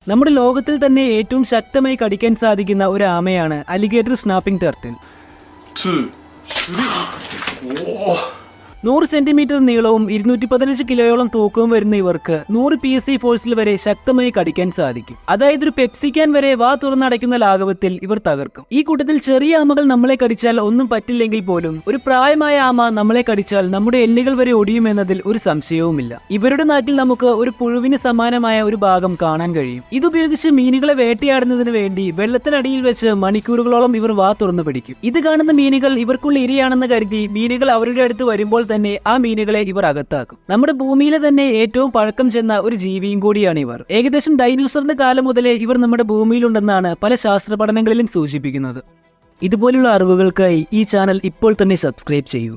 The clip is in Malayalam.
നമ്മുടെ ലോകത്തിൽ തന്നെ ഏറ്റവും ശക്തമായി കടിക്കാൻ സാധിക്കുന്ന ഒരു ആമയാണ് അലിഗേറ്റർ സ്നാപ്പിംഗ് ടർട്ടിൽ. 100 സെന്റിമീറ്റർ നീളവും 215 കിലോയോളം തൂക്കവും വരുന്ന ഇവർക്ക് 100 PSI ഫോഴ്സിൽ വരെ ശക്തമായി കടിക്കാൻ സാധിക്കും. അതായത് ഒരു പെപ്സി ക്യാൻ വരെ വാ തുറന്നടയ്ക്കുന്ന ലാഘവത്തിൽ ഇവർ തകർക്കും. ഈ കൂട്ടത്തിൽ ചെറിയ ആമകൾ നമ്മളെ കടിച്ചാൽ ഒന്നും പറ്റില്ലെങ്കിൽ പോലും ഒരു പ്രായമായ ആമ നമ്മളെ കടിച്ചാൽ നമ്മുടെ എല്ലുകൾ വരെ ഒടിയുമെന്നതിൽ ഒരു സംശയവുമില്ല. ഇവരുടെ നാട്ടിൽ നമുക്ക് ഒരു പുഴുവിന് സമാനമായ ഒരു ഭാഗം കാണാൻ കഴിയും. ഇതുപയോഗിച്ച് മീനുകളെ വേട്ടയാടുന്നതിന് വേണ്ടി വെള്ളത്തിനടിയിൽ വെച്ച് മണിക്കൂറുകളോളം ഇവർ വാ തുറന്നു പിടിക്കും. ഇത് കാണുന്ന മീനുകൾ ഇവർക്കുള്ള ഇരയാണെന്ന് കരുതി മീനുകൾ അവരുടെ അടുത്ത് വരുമ്പോൾ തന്നെ ആ മീനുകളെ ഇവർ അകത്താക്കും. നമ്മുടെ ഭൂമിയിലെ തന്നെ ഏറ്റവും പഴക്കം ചെന്ന ഒരു ജീവിയും കൂടിയാണ് ഇവർ. ഏകദേശം ഡൈനോസറിന്റെ കാലം മുതലേ ഇവർ നമ്മുടെ ഭൂമിയിലുണ്ടെന്നാണ് പല ശാസ്ത്ര പഠനങ്ങളിലും സൂചിപ്പിക്കുന്നത്. ഇതുപോലുള്ള അറിവുകൾക്കായി ഈ ചാനൽ ഇപ്പോൾ തന്നെ സബ്സ്ക്രൈബ് ചെയ്യൂ.